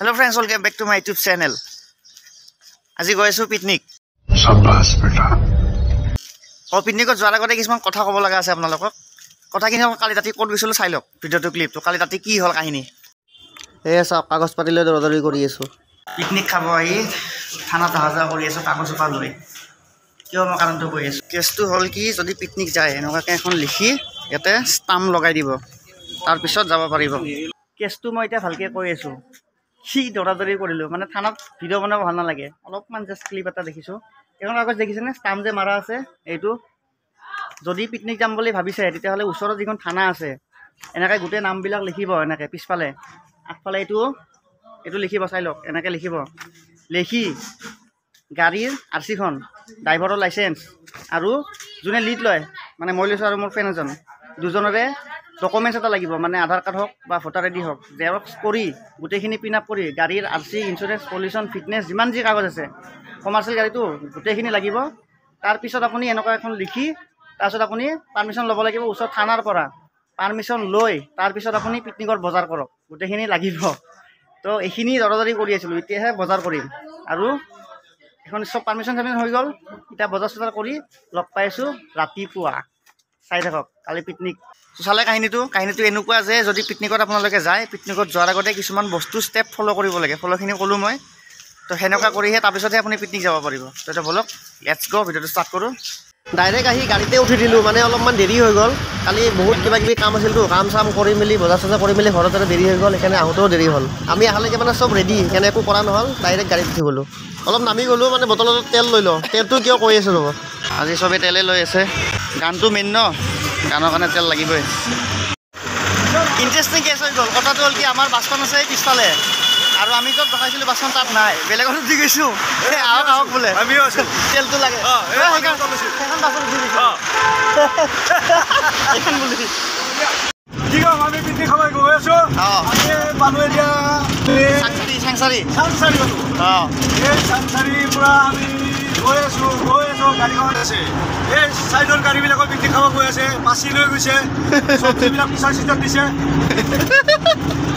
Hello friends, welcome back to my YouTube channel. আজি গৈ আছো পিকনিক। শাবাশ বেটা। পিকনিকত যোৱাৰ আগতে কিছুমান কথা ক'ব লগা আছে আপোনালোকক। কথাখিনি কালি ৰাতি ক'ত গৈছিলোঁ চাই লওক ভিডিঅ'টো ক্লিপটো। কালি ৰাতি কি হ'ল কাহিনী চাওক, কাগজ পাতি লৈ দৌৰা কৰি আছোঁ। পিকনিক খাব আহি থানাত অহা যোৱা কৰি আছোঁ কাগজ চোপা লৈ। কিয় মই কাৰণটো কৈ আছোঁ, কেছটো হ'ল কি, যদি পিকনিক যায় এনেকুৱাকৈ এখন লিখি ইয়াতে ষ্টাম্প লগাই দিব, তাৰপিছত যাব পাৰিব। কেছটো মই এতিয়া ভালকৈ কৈ আছোঁ। সি দৌৰি কৰিলোঁ, মানে থানাত ভিডিঅ' বনাব ভাল নালাগে, অলপমান জাষ্ট ক্লিপ এটা দেখিছোঁ। এখন কাগজ দেখিছেনে, ষ্টাম্প যে মাৰা আছে এইটো। যদি পিকনিক যাম বুলি ভাবিছে তেতিয়াহ'লে ওচৰত যিখন থানা আছে এনেকৈ গোটেই নামবিলাক লিখিব, এনেকৈ পিছফালে আগফালে এইটো লিখিব, চাই লওক এনেকৈ লিখিব। লিখি গাড়ীৰ আৰচিখন, ড্ৰাইভাৰৰ লাইচেঞ্চ আৰু যোনে লিড লয়, মানে মই লৈছোঁ আৰু মোৰ ফ্ৰেণ্ড এজন, দুজনৰে ডকুমেণ্টছ এটা লাগিব, মানে আধাৰ কাৰ্ড হওক বা ভোটাৰ আই ডি হওক, জেৰক্স কৰি গোটেইখিনি পিন আপ কৰি গাড়ীৰ আৰচি, ইঞ্চুৰেঞ্চ, পলিউশ্যন, ফিটনেছ, যিমান যি কাগজ আছে কমাৰ্চিয়েল গাড়ীটো গোটেইখিনি লাগিব। তাৰপিছত আপুনি এনেকুৱা এখন লিখি তাৰপিছত আপুনি পাৰ্মিশ্যন ল'ব লাগিব ওচৰত থানাৰ পৰা। পাৰ্মিশ্যন লৈ তাৰপিছত আপুনি পিকনিকৰ বজাৰ কৰক, গোটেইখিনি লাগিব। তো এইখিনি দৌৰা কৰি আছিলোঁ, এতিয়াহে বজাৰ কৰিম। আৰু এখন চব পাৰ্মিশ্যন হৈ গ'ল, এতিয়া বজাৰ চজাৰ কৰি লগ পাইছোঁ ৰাতিপুৱা। চাই থাকক কালি পিকনিক চালে। কাহিনীটো এনেকুৱা যে যদি পিকনিকত আপোনালোকে যায়, পিকনিকত যোৱাৰ আগতে কিছুমান বস্তু ষ্টেপ ফ'ল' কৰিব লাগে। ফ'ল'খিনি ক'লোঁ মই, তো সেনেকুৱা কৰিহে তাৰপিছতহে আপুনি পিকনিক যাব পাৰিব। তো এতিয়া ব'লক লেটছ গ', ভিডিঅ'টো ষ্টাৰ্ট কৰোঁ। ডাইৰেক্ট আহি গাড়ীতে উঠি দিলোঁ, মানে অলপমান দেৰি হৈ গ'ল। কালি বহুত কিবা কিবি কাম আছিলতো, কাম চাম কৰি মেলি বজাৰ চজাৰ কৰি মেলি ঘৰত দেৰি হৈ গ'ল, সেইকাৰণে আহোঁতেও দেৰি হ'ল। আমি আহালৈকে মানে চব ৰেডি, সেইকাৰণে একো কৰা নহ'ল। ডাইৰেক্ট গাড়ীত উঠি গ'লোঁ। অলপ নামি গ'লোঁ, মানে বটলত তেল লৈ লওঁ। তেলটো কিয় কৈ আছোঁ ৰ'ব, আজি চবেই তেলেই লৈ আছে, গানটো মেইন ন, গানৰ কাৰণে তেল লাগিবই। ইণ্টাৰেষ্টিং কেছ হৈ গ'ল। কথাটো হ'ল কি, আমাৰ বাছখন আছে পিছফালে, আৰু আমি য'ত ৰখাইছিলোঁ বাছখন তাত নাই, বেলেগত উঠি গৈছোঁ। আহক আহক বোলে, আমিও আছোঁ, তেলটো লাগে, সেইখন বাছত উঠি গৈছোঁ। এইখন বুলি কি কম, আমি পিকনিক খাব গৈ আছোঁ। পালোঁ এতিয়া চাংচাৰি অঁ, এই চাংচাৰিৰ পৰা আমি গৈ আছোঁ গাড়ীখন আছে, এই চাইডৰ গাড়ীবিলাকৰ পিকনিক খাব গৈ আছে, পাচি লৈ গৈছে, চব্জিবিলাক পিছৰ চিটত দিছে,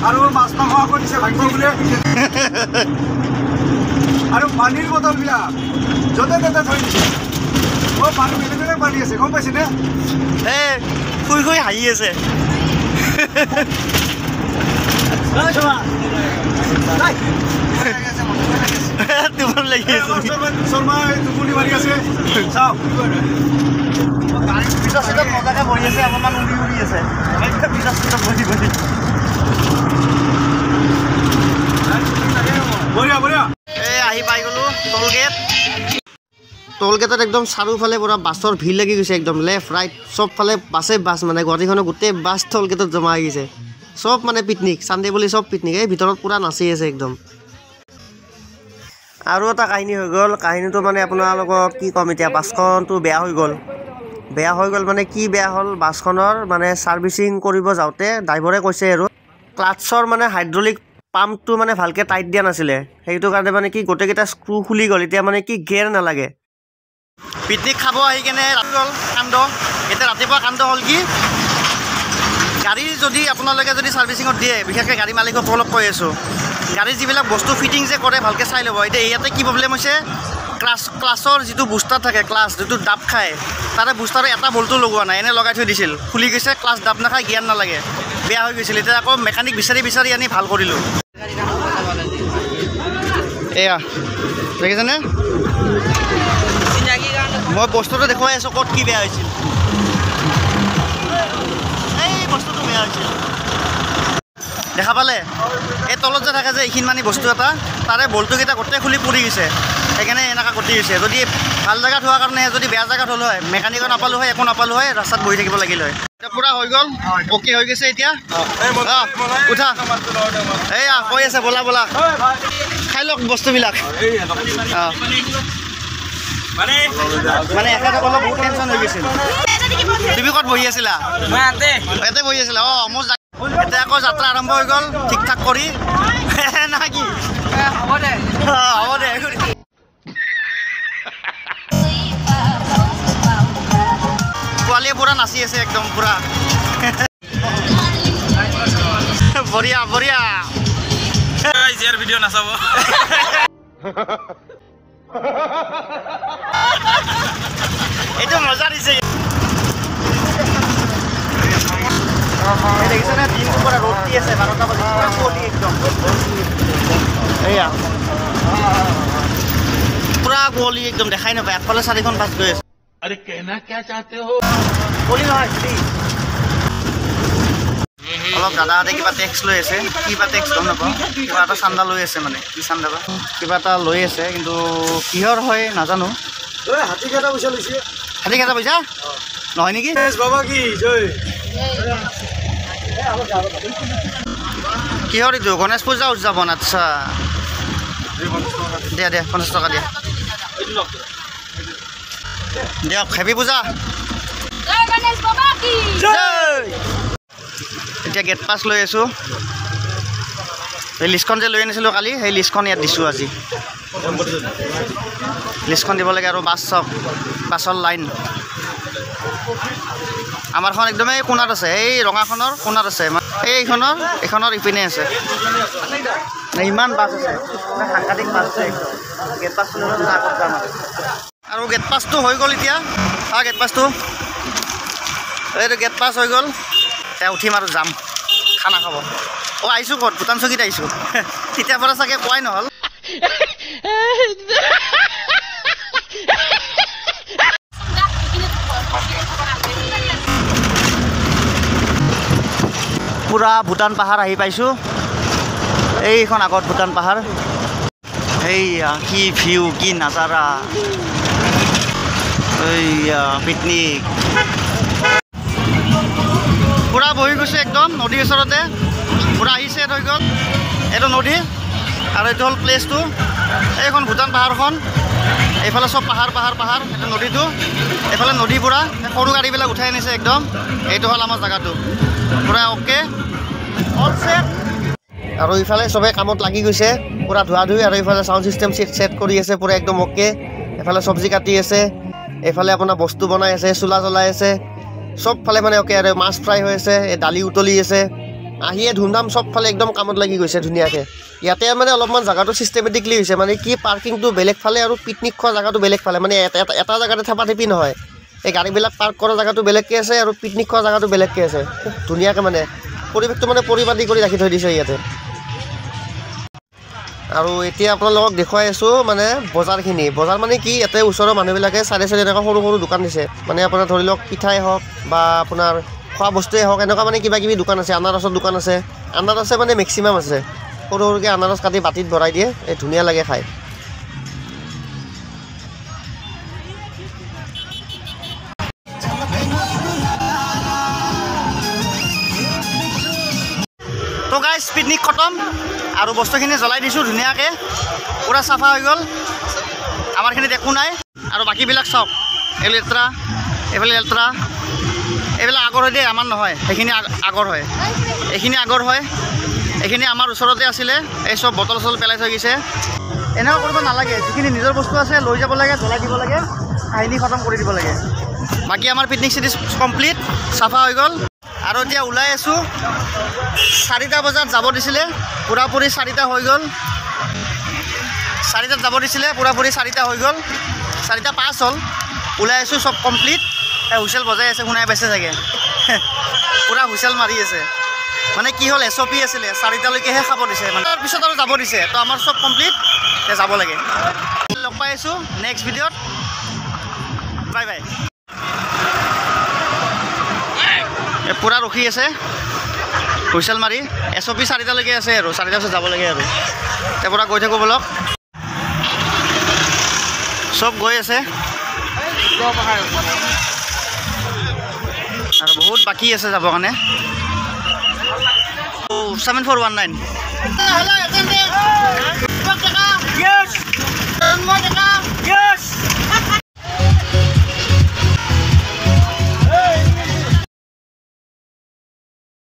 আৰু মাছ মাংস আকৌ দিছে ভাগ্য বোলে। আৰু পানীৰ বটলবিলাক য'তে ত'তে থৈ দিছে। পানী বেলেগ পানী আছে, গম পাইছেনে? এই শুই শুই হাঁহি আছে। টোপনি মাৰি আছে, চাওক পিছৰ চিটত মজাকে বহি আছে, অকণমান উৰি আছে পিছৰ চিটত বহি বঢ়িয়া বঢ়িয়া। এই আহি পাই গ'লোঁ টোল গেটত। একদম চাৰিওফালে পুৰা বাছৰ ভিৰ লাগি গৈছে, একদম লেফ্ট ৰাইট চবফালে বাছে বাছ, মানে গুৱাহাটীখনৰ গোটেই বাছ টোল গেটত জমা হৈ গৈছে। চব মানে পিকনিক, চানডে বুলি চব পিকনিক। এই ভিতৰত পূৰা নাচি আছে একদম। আৰু এটা কাহিনী হৈ গ'ল, কাহিনীটো মানে আপোনালোকক কি ক'ম এতিয়া, বাছখনটো বেয়া হৈ গ'ল মানে কি বেয়া হ'ল, বাছখনৰ মানে ছাৰ্ভিচিং কৰিব যাওঁতে ড্ৰাইভাৰে কৈছে আৰু ক্লাটছৰ মানে হাইড্ৰলিক পাম্পটো মানে ভালকৈ টাইট দিয়া নাছিলে, সেইটো কাৰণে মানে কি গোটেইকেইটা স্ক্ৰু খুলি গ'ল। এতিয়া মানে কি গেৰ নালাগে। পিকনিক খাব আহি কেনে ৰাতি হ'ল কাণ্ড। এতিয়া ৰাতিপুৱা কাণ্ড হ'ল কি, গাড়ী যদি আপোনালোকে যদি ছাৰ্ভিচিঙত দিয়ে, বিশেষকৈ গাড়ী মালিকক অলপ কৈ আছোঁ, গাড়ীৰ যিবিলাক বস্তু ফিটিং যে কৰে ভালকৈ চাই ল'ব। এতিয়া ইয়াতে কি প্ৰব্লেম হৈছে, ক্লাছৰ যিটো বুষ্টাৰ থাকে, ক্লাছ যিটো ডাব খায়, তাৰে বুষ্টাৰৰ এটা বল্টো লগোৱা নাই, এনেই লগাই থৈ দিছিল, খুলি গৈছে, ক্লাছ ডাব নাখায়, গিয়াৰ নালাগে, বেয়া হৈ গৈছিল। এতিয়া আকৌ মেকানিক বিচাৰি আনি ভাল কৰিলোঁ। এয়া দেখিছেনে, মই বস্তুটো দেখুৱাই আছোঁ ক'ত কি বেয়া হৈছিল। এই বস্তুটো বেয়া হৈছিল, দেখা পালে? এই তলত যে থাকে যে এইখিনি মানে বস্তু এটা, তাৰে বল্টুকেইটা গোটেই খুলি পৰি গৈছে, সেইকাৰণে এনেকুৱা গতি হৈছে। যদি ভাল জেগাত হোৱাৰ কাৰণে, যদি বেয়া জেগাত হ'ল হয়, মেকানিকো নাপালোঁ হয়, একো নাপালোঁ হয়, ৰাস্তাত বহি থাকিব লাগিল হয়। এতিয়া পূৰা হৈ গ'ল, অ'কে হৈ গৈছে। এতিয়া উঠা, এইয়া কৈ আছে ব'লা খাই লওক বস্তুবিলাক। অঁ, মানে এখেতক অলপ বহুত টেনশ্যন হৈ গৈছিল। তুমি ক'ত বহি আছিলা? ইয়াতে বহি আছিলা। অঁ, মোৰ এতিয়া আকৌ যাত্ৰা আৰম্ভ হৈ গ'ল, ঠিক ঠাক কৰি না কি? হ'ব দে। পোৱালীয়ে পূৰা নাচি আছে একদম পূৰা। বঢ়িয়া বঢ়িয়া। ইয়াৰ ভিডিঅ' নাচাব এইটো মজা দিছে দেখিছেনে দিনটোৰ পৰা ৰ'দ দি আছে 12টা বাজি কুঁৱলী একদম এয়া পুৰা কুঁৱলী একদম দেখাই নাপায় আগফালে 4খন বাছ গৈ আছে अरे कहना क्या चाहते हो কুঁৱলী নহয় অলপ দাদাহঁতে কিবা টেক্স লৈ আছে কিবা টেক্স গম নাপাওঁ কিবা এটা চান্দা লৈ আছে মানে কি চান্দা বা কিবা এটা লৈ আছে কিন্তু কিহৰ হয় নাজানো হাতী কেইটা পইচা লৈছে হাতী কেইটা পইচা নহয় নেকি বাবা কি জয় কিহৰ এইটো গণেশ পূজা উদযাপন আচ্ছা দিয়া 50 টকা দিয়া দিয়ক হেপী পূজা এতিয়া গেট পাছ লৈ আছোঁ এই লিষ্টখন যে লৈ আনিছিলোঁ কালি সেই লিষ্টখন ইয়াত দিছোঁ আজি লিষ্টখন দিব লাগে আৰু বাছ চাওক বাছৰ লাইন আমাৰখন একদমেই কোণাত আছে এই ৰঙাখনৰ কোণাত আছে এইখনৰ ইপিনে আছে ইমান বাছ আছে সাংঘাতিক বাছ আছে গেট পাছ আগত যাম আৰু গেট পাছটো হৈ গ'ল এতিয়া গেট পাছটো এইটো গেট পাছ হৈ গ'ল এতিয়া উঠিম আৰু যাম খানা খাব আহিছোঁ ক'ত ভূটান চকীত আহিছোঁ তেতিয়াৰ পৰা চাগে কোৱাই নহ'ল পুৰা ভূটান পাহাৰ আহি পাইছোঁ এইখন আগত ভূটান পাহাৰ এইয়া কি ভিউ কি নাজাৰা এইয়া পিকনিক পুৰা বহি গৈছে একদম নদীৰ ওচৰতে পুৰা আহিছে হৈ গ'ল এইটো নদী আৰু এইটো হ'ল প্লেচটো এইখন ভূটান পাহাৰখন এইফালে চব পাহাৰ এইটো নদীটো এইফালে নদী পুৰা সৰু গাড়ীবিলাক উঠাই আনিছে একদম এইটো হ'ল আমাৰ জেগাটো পুৰা অ'কে অল ছেট আৰু ইফালে চবে কামত লাগি গৈছে পুৰা ধোৱা ধুই আৰু ইফালে চাউণ্ড চিষ্টেম ছেট কৰি আছে পুৰা একদম অ'কে এফালে চব্জি কাটি আছে এইফালে আপোনাৰ বস্তু বনাই আছে চোলা জ্বলাই আছে চবফালে মানে অ'কে আৰু মাছ ফ্ৰাই হৈ আছে এই দালি উতলি আছে আহিয়ে ধুমধাম চবফালে একদম কামত লাগি গৈছে ধুনীয়াকৈ ইয়াতে মানে অলপমান জেগাটো ছিষ্টেমেটিকলি হৈছে মানে কি পাৰ্কিংটো বেলেগ ফালে আৰু পিকনিক খোৱা জেগাটো বেলেগ ফালে মানে এটা জেগাতে থেপাথেপি নহয় এই গাড়ীবিলাক পাৰ্ক কৰা জেগাটো বেলেগকৈ আছে আৰু পিকনিক খোৱা জেগাটো বেলেগকৈ আছে খুব ধুনীয়াকৈ মানে পৰিৱেশটো মানে পৰিপাটি কৰি ৰাখি থৈ দিছে ইয়াতে আৰু এতিয়া আপোনালোকক দেখুৱাই আছোঁ মানে বজাৰখিনি বজাৰ মানে কি ইয়াতে ওচৰৰ মানুহবিলাকে চাইডে এনেকুৱা সৰু সৰু দোকান দিছে মানে আপোনাৰ ধৰি লওক পিঠাই হওক বা আপোনাৰ খোৱা বস্তুৱেই হওক এনেকুৱা মানে কিবা কিবি দোকান আছে আনাৰসৰ দোকান আছে আনাৰসে মানে মেক্সিমাম আছে সৰু সৰুকৈ আনাৰস কাটি বাতিত ভৰাই দিয়ে এই ধুনীয়া লাগে খাই তো গাইজ পিকনিক খতম আৰু বস্তুখিনি জ্বলাই দিছোঁ ধুনীয়াকৈ পুৰা চাফা হৈ গ'ল আমাৰখিনিত একো নাই আৰু বাকীবিলাক চাওক এই লেতেৰা এইফালে লেতেৰা এইবিলাক আগৰ হয় দেই আমাৰ নহয় সেইখিনি আগৰ হয় এইখিনি আগৰ হয় এইখিনি আমাৰ ওচৰতে আছিলে এই চব বটল চটল পেলাই থৈ গৈছে এনেকুৱা কৰিব নালাগে যিখিনি নিজৰ বস্তু আছে লৈ যাব লাগে জ্বলাই দিব লাগে কাহিনী খতম কৰি দিব লাগে বাকী আমাৰ পিকনিক চিটি কমপ্লিট চাফা হৈ গ'ল আৰু এতিয়া ওলাই আছোঁ 4টা বজাত যাব দিছিলে পুৰাপুৰি 4টা হৈ গ'ল 4টাত যাব দিছিলে পুৰাপুৰি 4টা হৈ গ'ল 4টা পাছ হ'ল ওলাই আছোঁ চব কমপ্লিট হুইচেল বজাই আছে শুনাই পাইছে চাগে পুৰা হুইচেল মাৰি আছে মানে কি হ'ল SOP আছিলে 4টালৈকেহে খাব দিছে মানে তাৰপিছত আৰু যাব দিছে তো আমাৰ চব কমপ্লিট যাব লাগে লগ পাই আছোঁ নেক্সট ভিডিঅ'ত বাই বাই পুৰা ৰখি আছে হুইচেল মাৰি SOP 4টালৈকে আছে আৰু 4টাৰ পিছত যাব লাগে আৰু তাৰ পৰা গৈ থাকোঁ বলক চব গৈ আছে আৰু বহুত বাকী আছে যাবৰ কাৰণে 7419